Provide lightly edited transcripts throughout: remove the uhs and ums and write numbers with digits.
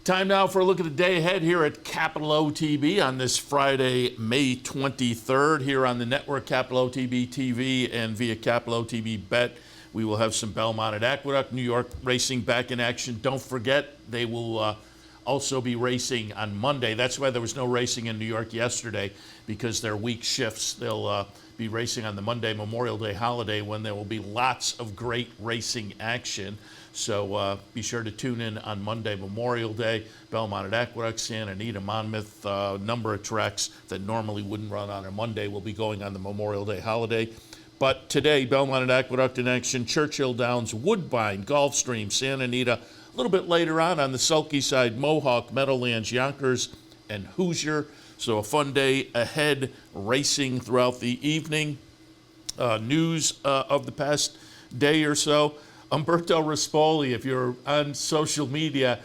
Time now for a look at the day ahead here at Capital OTB on this Friday, May 23rd, here on the network, Capital OTB TV and via Capital OTB Bet. We will have some Belmont at Aqueduct, New York racing back in action. Don't forget, they will also be racing on Monday. That's why there was no racing in New York yesterday, because their week shifts. They'll be racing on the Monday Memorial Day holiday, when there will be lots of great racing action. So be sure to tune in on Monday Memorial Day. Belmont at Aqueduct, Santa Anita, Monmouth, number of tracks that normally wouldn't run on a Monday will be going on the Memorial Day holiday. But today, Belmont at Aqueduct in action, Churchill Downs, Woodbine, Gulfstream, Santa Anita. A little bit later on the Sulky side, Mohawk, Meadowlands, Yonkers, and Hoosier. So a fun day ahead, racing throughout the evening. News of the past day or so. Umberto Rispoli, if you're on social media,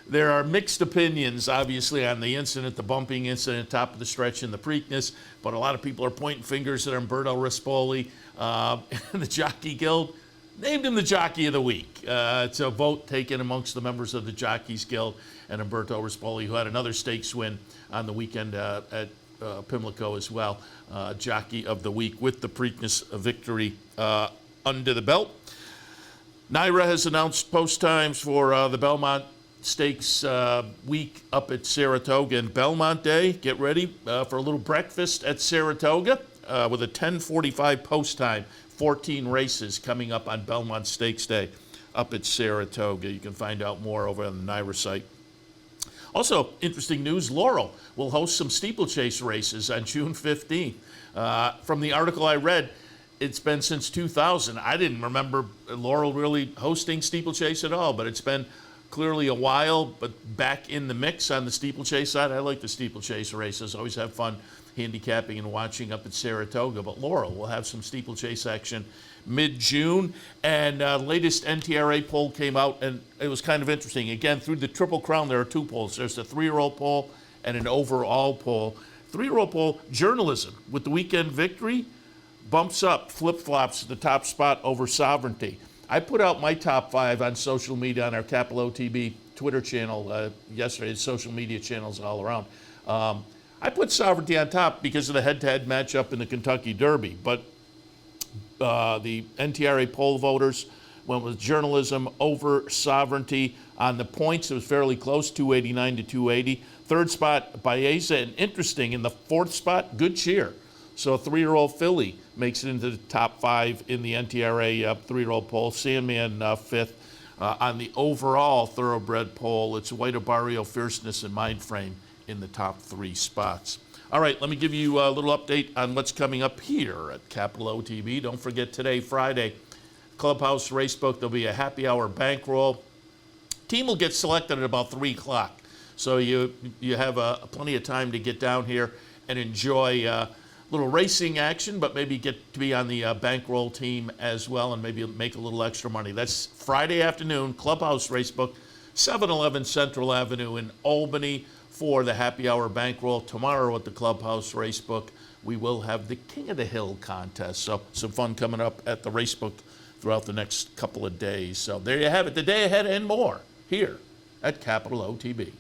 there are mixed opinions, obviously, on the incident, the bumping incident, top of the stretch in the Preakness, but a lot of people are pointing fingers at Umberto Rispoli. The Jockey Guild named him the Jockey of the Week. It's a vote taken amongst the members of the Jockeys Guild, and Umberto Rispoli, who had another stakes win on the weekend at Pimlico as well, Jockey of the Week with the Preakness victory under the belt. NYRA has announced post times for the Belmont Stakes week up at Saratoga and Belmont Day. Get ready for a little breakfast at Saratoga with a 10:45 post time. 14 races coming up on Belmont Stakes Day up at Saratoga. You can find out more over on the NYRA site. Also, interesting news, Laurel will host some steeplechase races on June 15th. From the article I read, it's been since 2000. I didn't remember Laurel really hosting steeplechase at all, but it's been clearly a while, but back in the mix on the steeplechase side. I like the steeplechase races. Always have fun handicapping and watching up at Saratoga, but Laurel will have some steeplechase action mid-June. And latest NTRA poll came out, and it was kind of interesting. Again, through the Triple Crown, there are two polls. There's a 3-year-old poll and an overall poll. 3-year-old poll, journalism, with the weekend victory, bumps up, flip-flops to the top spot over Sovereignty. I put out my top 5 on social media on our Capital OTB Twitter channel yesterday, social media channels all around. I put Sovereignty on top because of the head-to-head matchup in the Kentucky Derby, but the NTRA poll voters went with journalism over Sovereignty. On the points, it was fairly close, 289 to 280. Third spot, Baeza, and interesting, in the 4th spot, Good Cheer. So a 3-year-old filly makes it into the top 5 in the NTRA 3-year-old poll. Sandman 5th. On the overall thoroughbred poll, it's White Barrio, Fierceness, and Mindframe in the top 3 spots. All right, let me give you a little update on what's coming up here at Capital OTB. Don't forget today, Friday, Clubhouse Racebook, there'll be a happy hour bankroll. Team will get selected at about 3 o'clock. So you have plenty of time to get down here and enjoy little racing action, but maybe get to be on the bankroll team as well and maybe make a little extra money. That's Friday afternoon, Clubhouse Racebook, 711 Central Avenue in Albany for the happy hour bankroll. Tomorrow at the Clubhouse Racebook, we will have the King of the Hill contest. So some fun coming up at the Racebook throughout the next couple of days. So there you have it, the day ahead and more here at Capital OTB.